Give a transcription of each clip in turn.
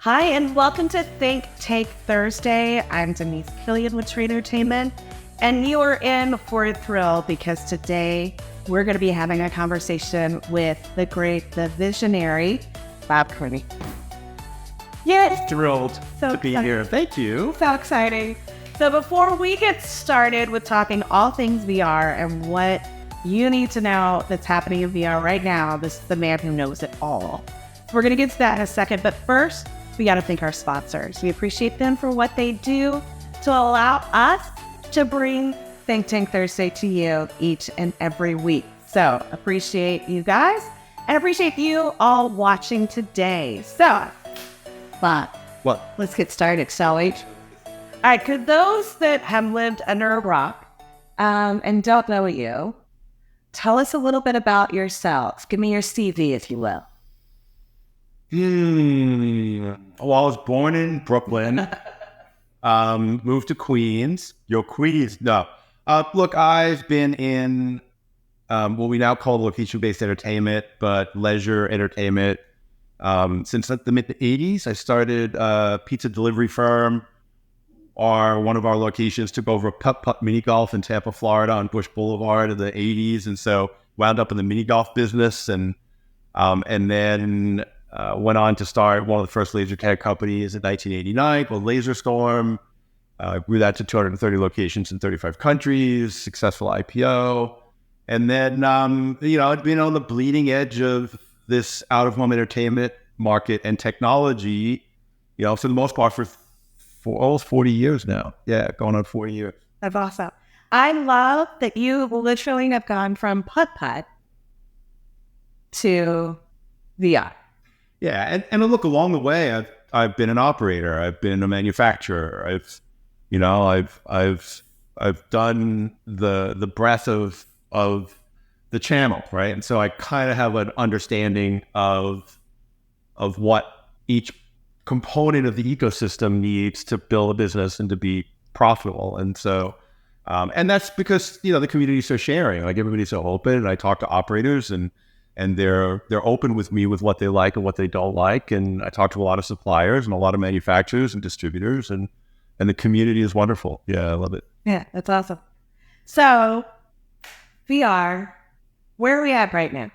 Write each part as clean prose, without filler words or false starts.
Hi, and welcome to ThinkTank Thursday. I'm Denise Killian with TrainerTainment, and you are in for a thrill because today we're going to be having a conversation with the visionary, Bob Cooney. Yes. Thrilled to be here. Thank you. So exciting. So before we get started with talking all things VR and what you need to know that's happening in VR right now, this is the man who knows it all. So we're going to get to that in a second, but first, we got to thank our sponsors. We appreciate them for what they do to allow us to bring ThinkTank Thursday to you each and every week. So appreciate you guys and appreciate you all watching today. So, What? let's get started, shall we? All right, could those that have lived under a rock and don't know you, tell us a little bit about yourself. Give me your CV, if you will. Well, I was born in Brooklyn, moved to Queens. Queens? No. Look, I've been in what we now call location-based entertainment, but leisure entertainment. Since the mid-'80s, I started a pizza delivery firm. One of our locations took over a putt-putt mini golf in Tampa, Florida on Bush Boulevard in the 80s. And so wound up in the mini golf business and then went on to start one of the first laser tag companies in 1989 called Laser Storm. Grew that to 230 locations in 35 countries, successful IPO. And then, I'd been on the bleeding edge of this out-of-home entertainment market and technology, for the most part for almost 40 years now. Yeah, going on 40 years. That's awesome. I love that you literally have gone from putt-putt to VR. Yeah, and look, along the way, I've been an operator. I've been a manufacturer. I've done the breadth of the channel, right? And so I kind of have an understanding of what each component of the ecosystem needs to build a business and to be profitable. And so, and that's because the community's so sharing. Like everybody's so open, and I talk to operators and they're open with me with what they like and what they don't like. And I talk to a lot of suppliers and a lot of manufacturers and distributors, and the community is wonderful. Yeah, I love it. Yeah, that's awesome. So, VR, where are we at right now?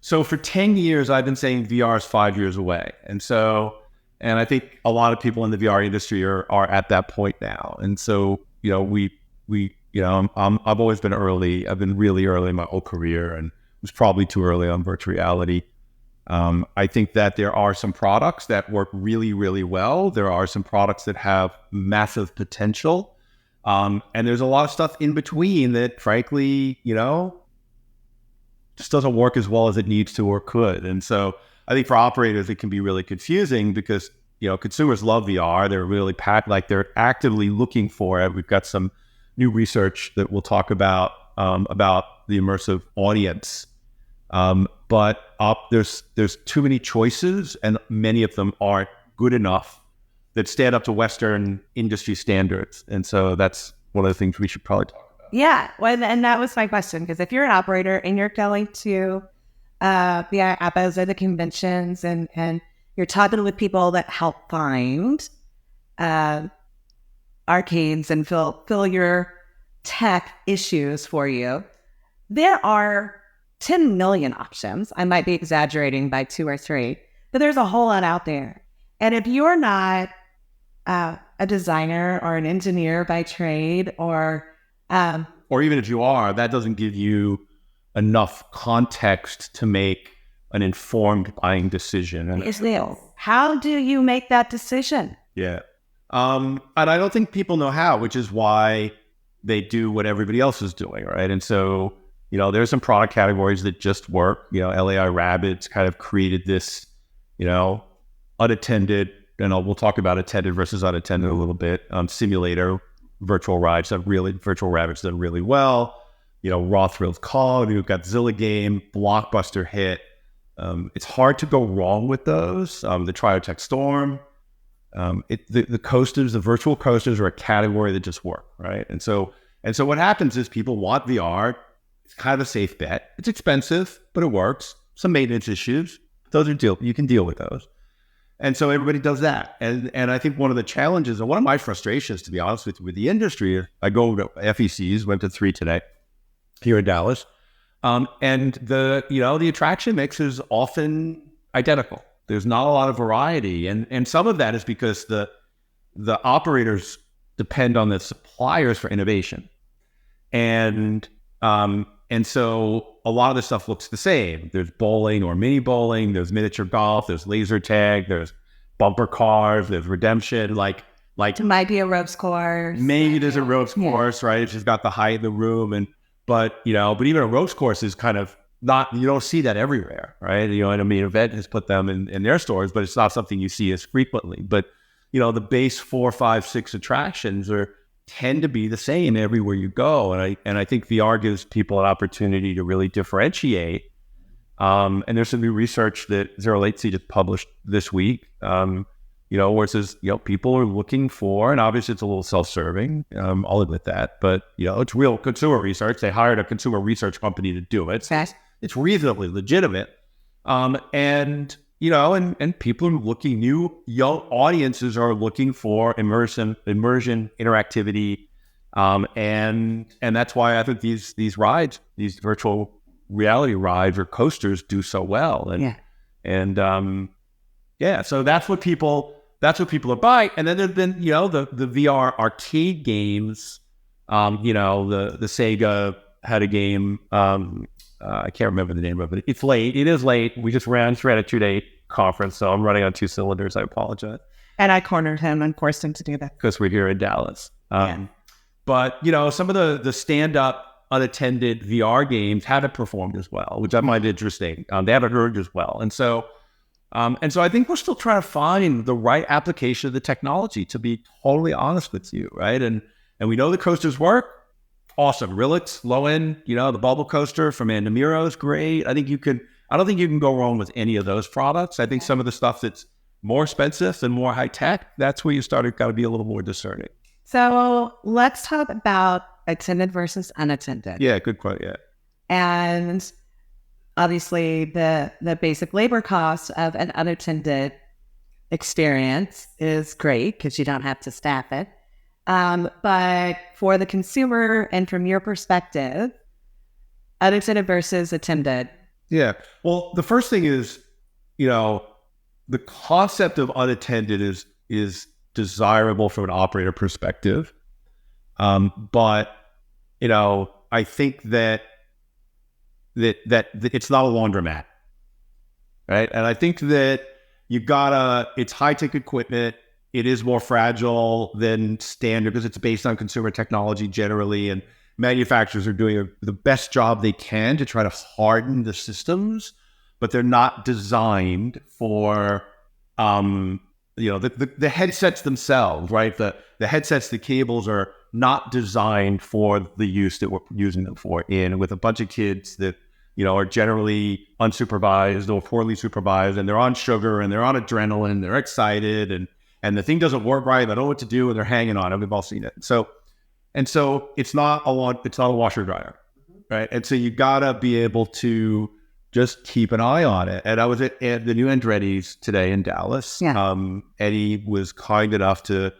So for 10 years, I've been saying VR is 5 years away. And I think a lot of people in the VR industry are at that point now. And so, I've always been early. I've been really early in my whole career, and it was probably too early on virtual reality. I think that there are some products that work really, really well. There are some products that have massive potential. And there's a lot of stuff in between that, frankly, just doesn't work as well as it needs to or could. And so I think for operators, it can be really confusing because, consumers love VR. They're really they're actively looking for it. We've got some new research that we'll talk about the immersive audience. But there's too many choices, and many of them aren't good enough that stand up to Western industry standards. And so that's one of the things we should probably talk about. Yeah, well, and that was my question, because if you're an operator and you're going to the APAs or the conventions and you're talking with people that help find arcades and fill your tech issues for you, there are 10 million options. I might be exaggerating by 2 or 3, but there's a whole lot out there. And if you're not a designer or an engineer by trade, or even if you are, that doesn't give you enough context to make an informed buying decision. And how do you make that decision? Yeah. And I don't think people know how, which is why they do what everybody else is doing, right? And so, there's some product categories that just work. LAI Rabbits kind of created this, unattended, and we'll talk about attended versus unattended a little bit, simulator virtual rides virtual rabbits done really well. Raw Thrills Call, we've got Zilla Game, blockbuster hit. It's hard to go wrong with those. The Triotech Storm, the coasters, the virtual coasters are a category that just work, right? And so what happens is people want VR. It's kind of a safe bet. It's expensive, but it works. Some maintenance issues, those are you can deal with those. And so everybody does that. And I think one of the challenges, and one of my frustrations, to be honest with the industry, I go to FECs, went to 3 today here in Dallas. And the attraction mix is often identical. There's not a lot of variety. And some of that is because the operators depend on the suppliers for innovation. And so a lot of the stuff looks the same. There's bowling or mini bowling, there's miniature golf, there's laser tag, there's bumper cars, there's redemption, like it might be a ropes course. Maybe there's a ropes course, right? It's just got the height in the room. But even a ropes course is kind of not, you don't see that everywhere, right? And I mean, Event has put them in their stores, but it's not something you see as frequently. But, the base 4, 5, 6 attractions tend to be the same everywhere you go. And I think VR gives people an opportunity to really differentiate. And there's some new research that Zero Latency just published this week, where it says, people are looking for, and obviously it's a little self-serving, I'll admit that, but, it's real consumer research. They hired a consumer research company to do it. So it's reasonably legitimate. And people are looking, young audiences are looking for immersion, interactivity. And that's why I think these rides, these virtual reality rides or coasters do so well. So that's what people are buying. And then there's been, the VR arcade games. The Sega had a game. I can't remember the name of it. It's late. It is late. We just ran a 2-day conference, so I'm running on 2 cylinders. I apologize. And I cornered him and forced him to do that. Because we're here in Dallas. But, some of the stand-up unattended VR games haven't performed as well, which I find interesting. They haven't heard as well. And so I think we're still trying to find the right application of the technology, to be totally honest with you, right? And we know the coasters work. Awesome. Rilix, low end, the bubble coaster from Andamiro is great. I don't think you can go wrong with any of those products. I think some of the stuff that's more expensive and more high tech, that's where you got to be a little more discerning. So let's talk about attended versus unattended. Yeah, good point. Yeah. And obviously the basic labor cost of an unattended experience is great because you don't have to staff it. But for the consumer and from your perspective, unattended versus attended. Yeah. Well, the first thing is, the concept of unattended is desirable from an operator perspective. But, I think that it's not a laundromat, right? And I think that it's high-tech equipment. It is more fragile than standard because it's based on consumer technology generally, and manufacturers are doing the best job they can to try to harden the systems, but they're not designed for, the headsets themselves, right? The headsets, the cables are not designed for the use that we're using them for, with a bunch of kids that, are generally unsupervised or poorly supervised, and they're on sugar and they're on adrenaline, they're excited, and the thing doesn't work right. They don't know what to do, and they're hanging on it. We've all seen it. So it's not a washer dryer, right? And so you gotta be able to just keep an eye on it. And I was at the new Andretti's today in Dallas. Yeah. Eddie was kind enough to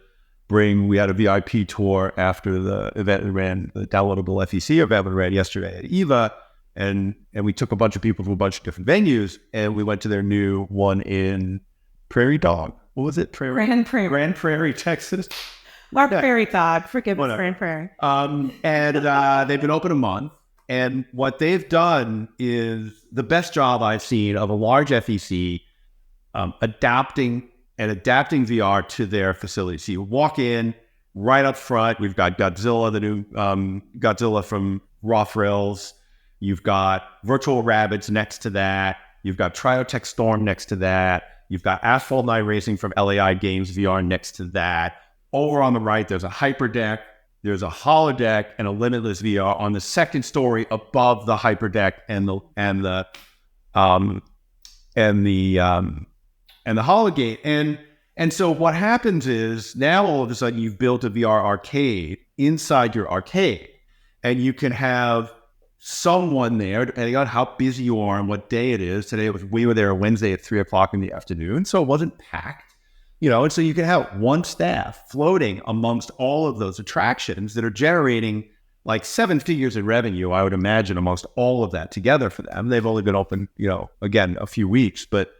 we had a VIP tour after the event we ran, the downloadable FEC event we ran yesterday at EVA. And we took a bunch of people from a bunch of different venues, and we went to their new one in Prairie Dog. What was it? Grand Prairie, Texas. Or Prairie Dog. Forgive us, Grand Prairie. And they've been open a month. And what they've done is the best job I've seen of a large FEC adapting VR to their facility. So you walk in, right up front, we've got Godzilla, the new Godzilla from Raw Thrills. You've got Virtual Rabbids next to that. You've got Triotech Storm next to that. You've got Asphalt Night Racing from LAI Games VR next to that. Over on the right, there's a Hyperdeck, there's a Holodeck, and a Limitless VR on the second story above the Hyperdeck and the Hologate. And so what happens is now all of a sudden you've built a VR arcade inside your arcade, and you can have someone there, depending on how busy you are and what day it is. Today we were there Wednesday at 3:00 in the afternoon, so it wasn't packed, and so you can have one staff floating amongst all of those attractions that are generating like 7 figures in revenue, I would imagine, amongst all of that together for them. They've only been open, again, a few weeks, but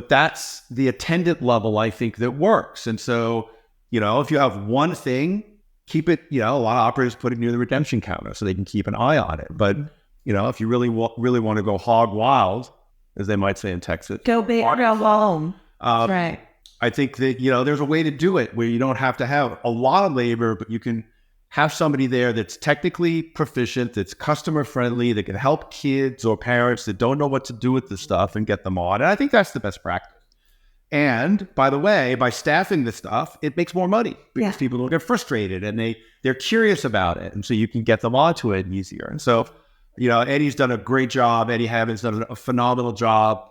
that's the attendant level, I think, that works. And so, if you have one thing, keep it, a lot of operators put it near the redemption counter so they can keep an eye on it. But, if you really want to go hog wild, as they might say in Texas, go big or go home. That's right. I think that, there's a way to do it where you don't have to have a lot of labor, but you can have somebody there that's technically proficient, that's customer friendly, that can help kids or parents that don't know what to do with the stuff and get them on. And I think that's the best practice. And by the way, by staffing the stuff, it makes more money because people don't get frustrated and they're curious about it. And so you can get them onto it easier. And so, Eddie's done a great job. Eddie Haven's done a phenomenal job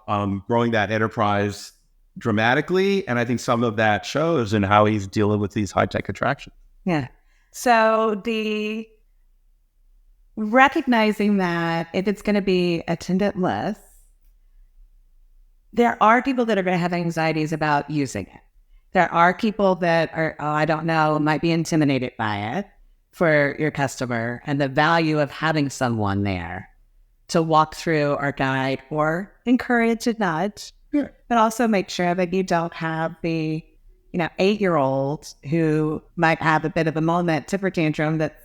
growing that enterprise dramatically. And I think some of that shows in how he's dealing with these high-tech attractions. Yeah. So the recognizing that if it's going to be attendantless, there are people that are going to have anxieties about using it. There are people that are, I don't know, might be intimidated by it for your customer and the value of having someone there to walk through or guide or encourage a nudge, but also make sure that you don't have the 8-year-old who might have a bit of a moment, temper tantrum that's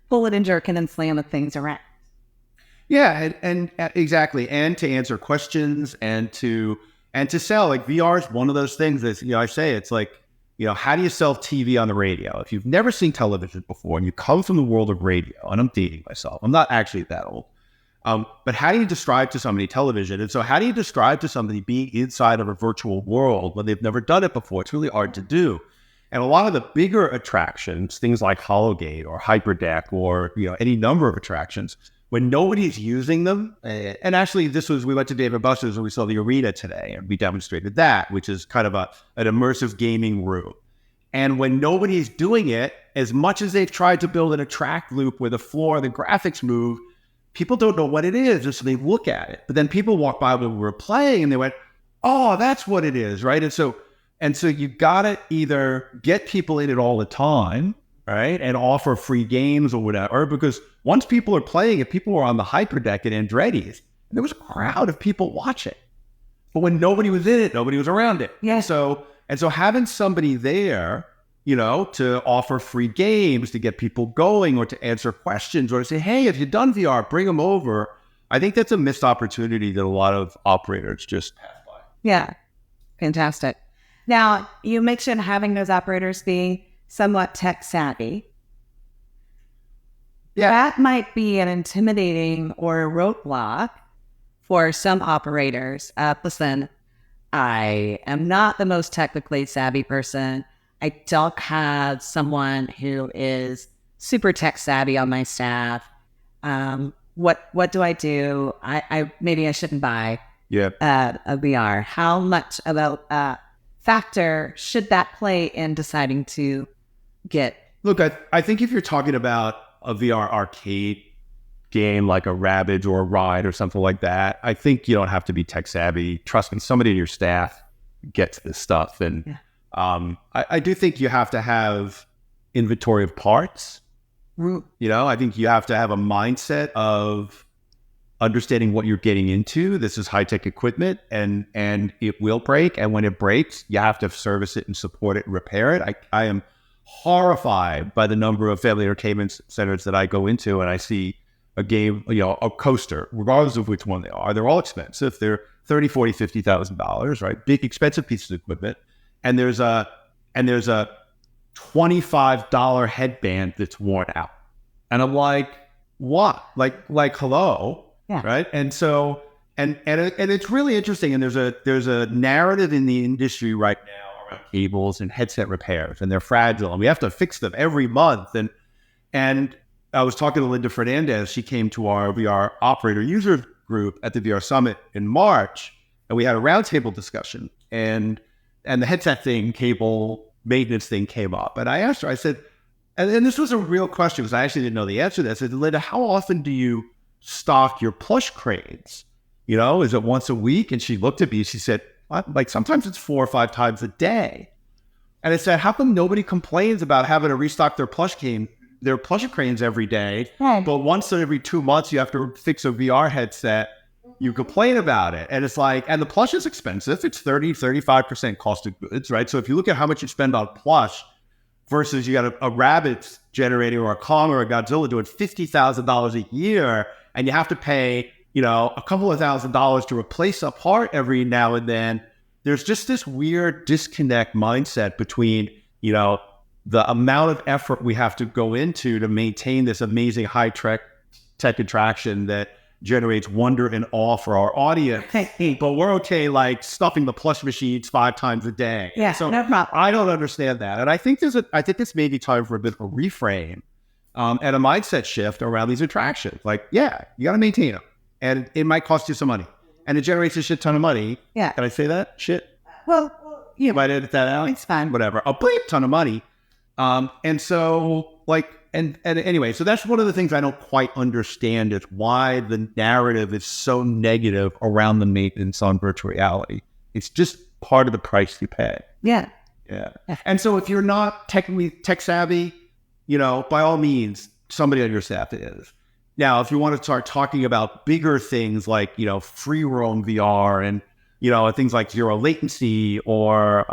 pulling and jerking and slamming things around. Yeah, and exactly. And to answer questions and to sell, like VR is one of those things that, I say, it's like, how do you sell TV on the radio? If you've never seen television before and you come from the world of radio, and I'm dating myself, I'm not actually that old. But how do you describe to somebody television? And so how do you describe to somebody being inside of a virtual world when they've never done it before? It's really hard to do. And a lot of the bigger attractions, things like Hologate or Hyperdeck or, any number of attractions, when nobody's using them, and actually we went to Dave & Buster's and we saw the arena today and we demonstrated that, which is kind of an immersive gaming room. And when nobody's doing it, as much as they've tried to build an attract loop where the floor and the graphics move, people don't know what it is, and so they look at it. But then people walk by when we were playing and they went, oh, that's what it is, right? And so you gotta either get people in it all the time, right? And offer free games or whatever, because once people are playing it, people were on the Hyperdeck at Andretti's, and there was a crowd of people watching. But when nobody was in it, nobody was around it. Yeah. And so having somebody there, to offer free games, to get people going or to answer questions or to say, hey, if you've done VR, bring them over. I think that's a missed opportunity that a lot of operators just pass by. Yeah. Fantastic. Now, you mentioned having those operators be somewhat tech savvy. Yeah. That might be an intimidating or a roadblock for some operators. Listen, I am not the most technically savvy person. I don't have someone who is super tech savvy on my staff. What do I do? Maybe I shouldn't buy a VR. How much of a factor should that play in deciding to get? Look, I think if you're talking about a VR arcade game like a Rabbids or a Ride or something like that, I think you don't have to be tech savvy. Trust me, somebody in your staff gets this stuff. And I do think you have to have inventory of parts. I think you have to have a mindset of understanding what you're getting into. This is high-tech equipment and it will break. And when it breaks, you have to service it and support it and repair it. I am horrified by the number of family entertainment centers that I go into and I see a game, a coaster, regardless of which one they are. They're all expensive. They're $30,000, $40,000, $50,000, right? Big, expensive pieces of equipment. And there's a $25 headband that's worn out. And I'm like, what? Like hello? Yeah. Right? And so, and it's really interesting. And there's a narrative in the industry right now around cables and headset repairs, and they're fragile, and we have to fix them every month. And I was talking to Linda Fernandez. She came to our VR operator user group at the VR Summit in March, and we had a roundtable discussion. And the headset thing, cable maintenance thing came up. And I asked her, I said, and this was a real question because I actually didn't know the answer to that. I said, Linda, how often do you stock your plush cranes? You know, is it once a week? And she looked at me, she said, like, sometimes it's 4 or 5 times a day. And I said, how come nobody complains about having to restock their plush cranes every day, but once every 2 months you have to fix a VR headset, you complain about it. And it's like, and the plush is expensive. It's 35% cost of goods, right? So if you look at how much you spend on plush versus you got a rabbit generator or a Kong or a Godzilla doing $50,000 a year, and you have to pay, you know, a couple of $1,000s to replace a part every now and then, there's just this weird disconnect mindset between, you know, the amount of effort we have to go into to maintain this amazing high-tech attraction that generates wonder and awe for our audience. But we're okay, like, stuffing the plush machines 5 times a day. Yeah, so no problem. I don't understand that. And I think this may be time for a bit of a reframe and a mindset shift around these attractions. Like, yeah, you got to maintain them. And it might cost you some money. And it generates a shit ton of money. Yeah. Can I say that? Shit. Well, you might edit that out. It's fine. Whatever. A bleep ton of money. And so, like, and anyway, so that's one of the things I don't quite understand is why the narrative is so negative around the maintenance on virtual reality. It's just part of the price you pay. Yeah. Yeah. And so if you're not technically tech savvy, you know, by all means, somebody on your staff is. Now, if you want to start talking about bigger things like, you know, free roam VR and, you know, things like zero latency or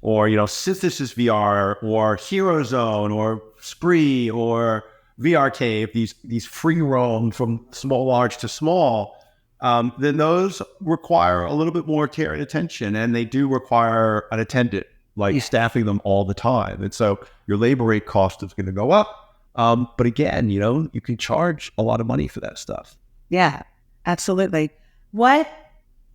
you know, synthesis VR or Hero Zone or Spree or VR Cave, these free roam from large to small, then those require a little bit more care and attention, and they do require an attendant, like staffing them all the time. And so your labor rate cost is going to go up. But again, you know, you can charge a lot of money for that stuff. Yeah, absolutely. What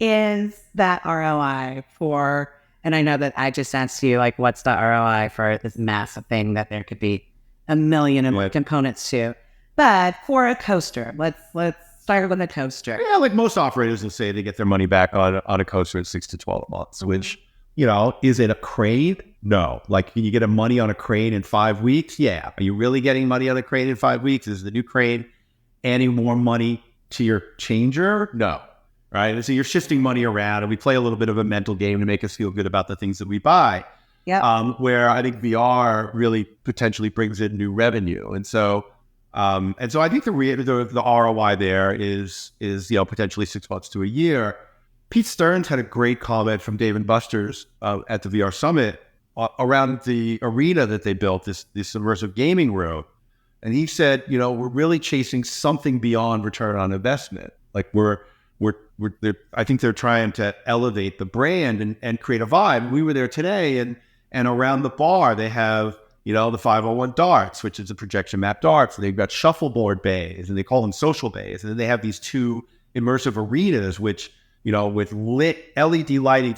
is that ROI for? And I know that I just asked you, like, what's the ROI for this massive thing that there could be a million and more components to? But for a coaster, let's start with a coaster. Yeah, like most operators will say they get their money back on a coaster in 6 to 12 months, which, you know, is it a crane? No. Like, can you get money on a crane in 5 weeks? Yeah. Are you really getting money on a crane in 5 weeks? Is the new crane adding more money to your changer? No. Right? And so you're shifting money around, and we play a little bit of a mental game to make us feel good about the things that we buy. Yeah. Where I think VR really potentially brings in new revenue. And so I think the ROI there is, you know, potentially 6 months to a year. Pete Stearns had a great comment from Dave & Buster's at the VR Summit around the arena that they built, this immersive gaming room. And he said, you know, we're really chasing something beyond return on investment. Like I think they're trying to elevate the brand and create a vibe. We were there today, and around the bar they have, you know, the 501 darts, which is a projection map darts. And they've got shuffleboard bays, and they call them social bays. And then they have these 2 immersive arenas, which, you know, with lit LED lighting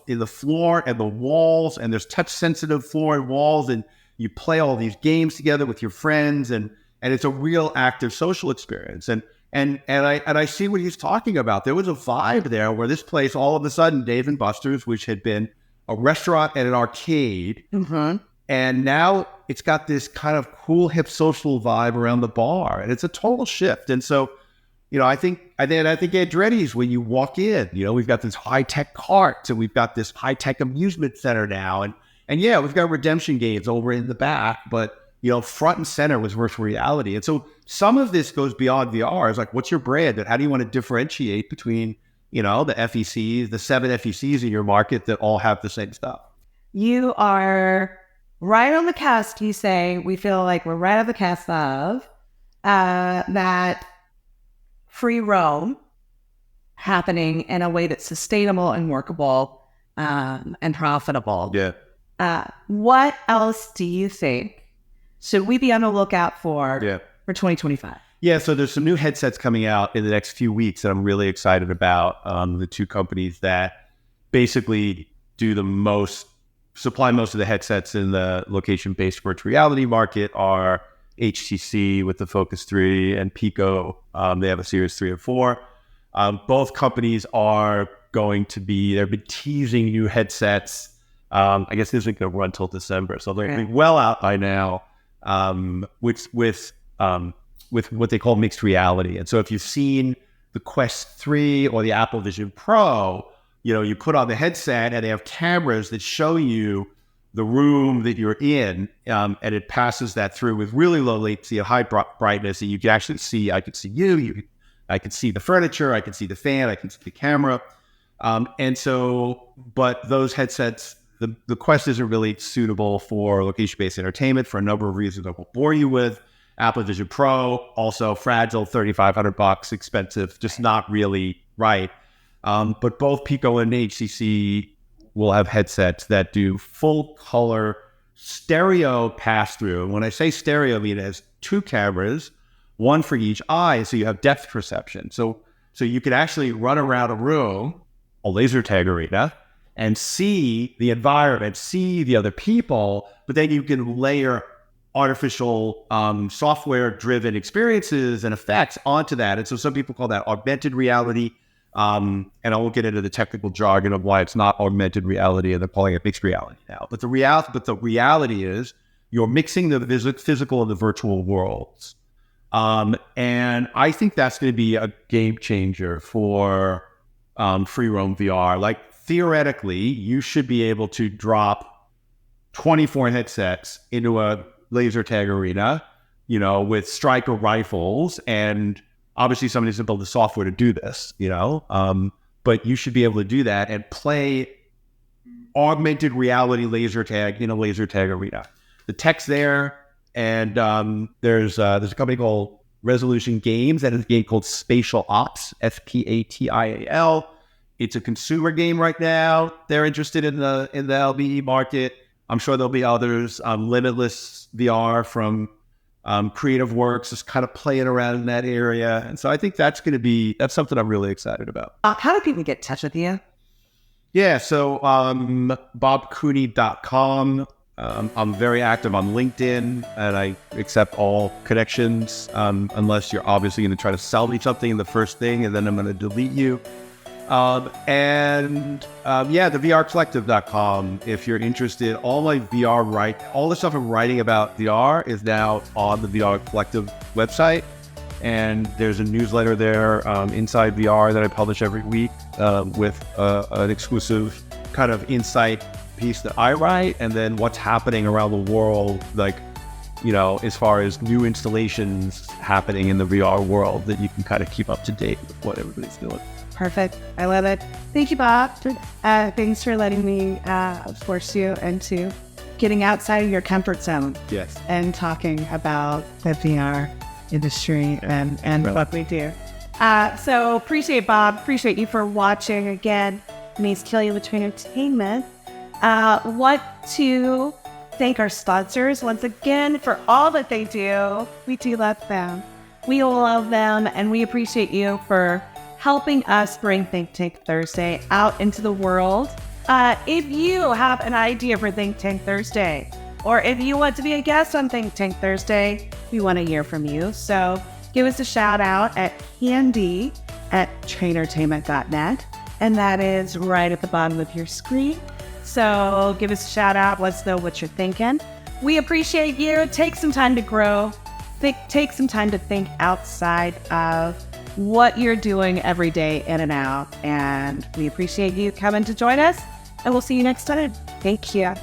in the floor and the walls, and there's touch sensitive floor and walls, and you play all these games together with your friends, and it's a real active social experience. And I see what he's talking about. There was a vibe there where this place, all of a sudden, Dave & Buster's, which had been a restaurant and an arcade, and now it's got this kind of cool, hip, social vibe around the bar, and it's a total shift. And so, you know, I think at Andretti's, when you walk in, you know, we've got this high-tech carts, and we've got this high-tech amusement center now, and yeah, we've got redemption games over in the back, but, you know, front and center was virtual reality. And so some of this goes beyond VR. It's like, what's your brand? And how do you want to differentiate between, you know, the FECs, the 7 FECs in your market that all have the same stuff? You are right on the cusp. You say, we feel like we're right on the cusp of that free roam happening in a way that's sustainable and workable and profitable. Yeah. What else do you think should we be on the lookout for 2025? Yeah, so there's some new headsets coming out in the next few weeks that I'm really excited about. The 2 companies that basically supply most of the headsets in the location-based virtual reality market are HTC with the Focus 3 and Pico. They have a Series 3 and 4. Both companies are they've been teasing new headsets. I guess this isn't going to run till December, so they're going to be well out by now. With with what they call mixed reality. And so if you've seen the Quest 3 or the Apple Vision Pro, you put on the headset and they have cameras that show you the room that you're in, and it passes that through with really low latency and high brightness. And you can actually see, I can see I can see the furniture, I can see the fan, I can see the camera. But those headsets, the Quest isn't really suitable for location-based entertainment for a number of reasons I won't bore you with. Apple Vision Pro, also fragile, $3,500, expensive, just not really right. But both Pico and HTC will have headsets that do full color stereo pass-through. And when I say stereo, I mean it has two cameras, one for each eye, so you have depth perception. So you can actually run around a room, a laser tag arena, and see the environment, see the other people, but then you can layer artificial software-driven experiences and effects onto that. And so some people call that augmented reality. And I won't get into the technical jargon of why it's not augmented reality, and they're calling it mixed reality now. But the reality is you're mixing the physical and the virtual worlds. And I think that's going to be a game changer for free roam VR. Like theoretically, you should be able to drop 24 headsets into a laser tag arena, with striker rifles, and obviously somebody needs to build the software to do this, but you should be able to do that and play augmented reality laser tag in a laser tag arena. The tech's there, and there's a company called Resolution Games that has a game called Spatial Ops, SPATIAL. It's a consumer game right now. They're interested in the LBE market. I'm sure there'll be others. Limitless VR from Creative Works is kind of playing around in that area. And so I think that's something I'm really excited about. How do people get in touch with you? Yeah, so bobcooney.com. I'm very active on LinkedIn, and I accept all connections, unless you're obviously going to try to sell me something in the first thing, and then I'm going to delete you. The VRcollective.com. If you're interested, all the stuff I'm writing about VR is now on the VR Collective website. And there's a newsletter there, Inside VR, that I publish every week, with an exclusive kind of insight piece that I write, and then what's happening around the world, as far as new installations happening in the VR world, that you can kind of keep up to date with what everybody's doing. Perfect. I love it. Thank you, Bob. Thanks for letting me force you into getting outside of your comfort zone. Yes. And talking about the VR industry and what we do. So appreciate Bob. Appreciate you for watching again. Denise, Killian with TrainerTainment. Want to thank our sponsors once again for all that they do. We do love them. We love them, and we appreciate you for helping us bring ThinkTank Thursday out into the world. If you have an idea for ThinkTank Thursday, or if you want to be a guest on ThinkTank Thursday, we want to hear from you. So give us a shout out at candy@trainertainment.net, and that is right at the bottom of your screen. So give us a shout out. Let us know what you're thinking. We appreciate you. Take some time to grow. Take some time to think outside of what you're doing every day in and out. And we appreciate you coming to join us, and we'll see you next time. Thank you.